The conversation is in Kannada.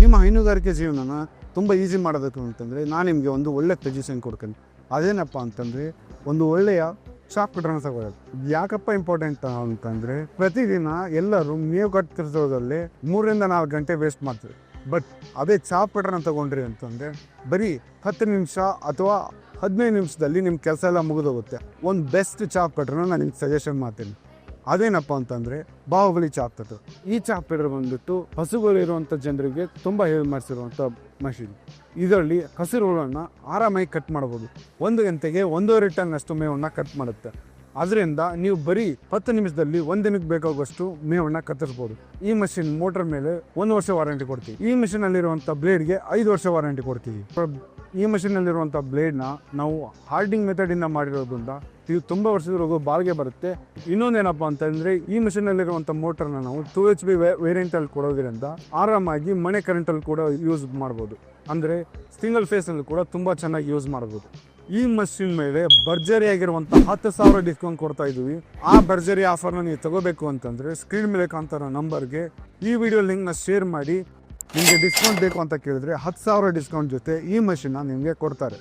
ನಿಮ್ಮ ಹೈನುಗಾರಿಕೆ ಜೀವನನ ತುಂಬ ಈಸಿ ಮಾಡೋದಕ್ಕೆ ಅಂತಂದರೆ ನಾನು ನಿಮಗೆ ಒಂದು ಒಳ್ಳೆ ಸಜೆಷನ್ ಕೊಡ್ತೀನಿ. ಅದೇನಪ್ಪ ಅಂತಂದರೆ ಒಂದು ಒಳ್ಳೆಯ ಚಾಪ್ ಕಟ್ರನ್ನ ತಗೊಳ್ಳೋದು. ಯಾಕಪ್ಪ ಇಂಪಾರ್ಟೆಂಟ್ ಅಂತಂದರೆ ಪ್ರತಿದಿನ ಎಲ್ಲರೂ ಮೇವು ಕಟ್ಟಿಸೋದ್ರಲ್ಲಿ 3-4 ಗಂಟೆ ವೇಸ್ಟ್ ಮಾಡ್ತೀವಿ. ಬಟ್ ಅದೇ ಚಾಪ್ ಕಟ್ರನ್ನ ತಗೊಂಡ್ರಿ ಅಂತಂದರೆ ಬರೀ 10 ನಿಮಿಷ ಅಥವಾ 15 ನಿಮಿಷದಲ್ಲಿ ನಿಮ್ಮ ಕೆಲಸ ಎಲ್ಲ ಮುಗಿದೋಗುತ್ತೆ. ಒಂದು ಬೆಸ್ಟ್ ಚಾಪ್ ಕಟ್ರನ್ನ ನಾನು ನಿಮ್ಗೆ ಸಜೆಷನ್ ಮಾಡ್ತೀನಿ. ಅದೇನಪ್ಪ ಅಂತಂದರೆ ಬಾಹುಬಲಿ ಚಾಪ್ ಕಟ್ರ್. ಈ ಚಾಪ್ ಕಟ್ರ್ ಬಂದ್ಬಿಟ್ಟು ಹಸುಗಳಿರುವಂಥ ಜನರಿಗೆ ತುಂಬ ಹೆಲ್ಪ್ ಮಾಡಿಸಿರುವಂಥ ಮಷೀನ್. ಇದರಲ್ಲಿ ಹಸಿರು ಹುಳನ್ನು ಆರಾಮಾಗಿ ಕಟ್ ಮಾಡ್ಬೋದು. 1 ಗಂಟೆಗೆ 1.5 ಟನ್ ಅಷ್ಟು ಮೇವನ್ನು ಕಟ್ ಮಾಡುತ್ತೆ. ಅದರಿಂದ ನೀವು ಬರೀ 10 ನಿಮಿಷದಲ್ಲಿ 1 ದಿನಕ್ಕೆ ಬೇಕಾಗುವಷ್ಟು ಮೇವನ್ನು ಕತ್ತರಿಸ್ಬೋದು. ಈ ಮಷಿನ್ ಮೋಟರ್ ಮೇಲೆ 1 ವರ್ಷ ವಾರಂಟಿ ಕೊಡ್ತೀವಿ. ಈ ಮಷೀನಲ್ಲಿರುವಂಥ ಬ್ಲೇಡ್ಗೆ 5 ವರ್ಷ ವಾರಂಟಿ ಕೊಡ್ತೀವಿ. ಈ ಮಷೀನಲ್ಲಿರುವಂಥ ಬ್ಲೇಡ್ನ ನಾವು ಹಾರ್ಡಿಂಗ್ ಮೆಥಡಿಂದ ಮಾಡಿರೋದ್ರಿಂದ ಇದು ತುಂಬ ವರ್ಷದವರೆಗೂ ಬಾಳ್ಗೆ ಬರುತ್ತೆ. ಇನ್ನೊಂದೇನಪ್ಪ ಅಂತಂದರೆ ಈ ಮಷೀನಲ್ಲಿರುವಂಥ ಮೋಟರ್ನ ನಾವು 2 HP ವೇರಿಯಂಟಲ್ಲಿ ಕೊಡೋದ್ರಿಂದ ಆರಾಮಾಗಿ ಮನೆ ಕರೆಂಟಲ್ಲಿ ಕೂಡ ಯೂಸ್ ಮಾಡ್ಬೋದು. ಅಂದರೆ ಸಿಂಗಲ್ ಫೇಸಲ್ಲಿ ಕೂಡ ತುಂಬ ಚೆನ್ನಾಗಿ ಯೂಸ್ ಮಾಡ್ಬೋದು. ಈ ಮಷಿನ್ ಮೇಲೆ ಭರ್ಜರಿಯಾಗಿರುವಂಥ 10,000 ಡಿಸ್ಕೌಂಟ್ ಕೊಡ್ತಾ ಇದ್ದೀವಿ. ಆ ಭರ್ಜರಿ ಆಫರ್ನ ನೀವು ತಗೋಬೇಕು ಅಂತಂದರೆ ಸ್ಕ್ರೀನ್ ಮೇಲೆ ಕಾಣ್ತಾರೋ ನಂಬರ್ಗೆ ಈ ವಿಡಿಯೋ ಲಿಂಕ್ನ ಶೇರ್ ಮಾಡಿ. ನಿಮಗೆ ಡಿಸ್ಕೌಂಟ್ ಬೇಕು ಅಂತ ಕೇಳಿದ್ರೆ 10,000 ಡಿಸ್ಕೌಂಟ್ ಜೊತೆ ಈ ಮಷಿನ್ನ ನಿಮಗೆ ಕೊಡ್ತಾರೆ.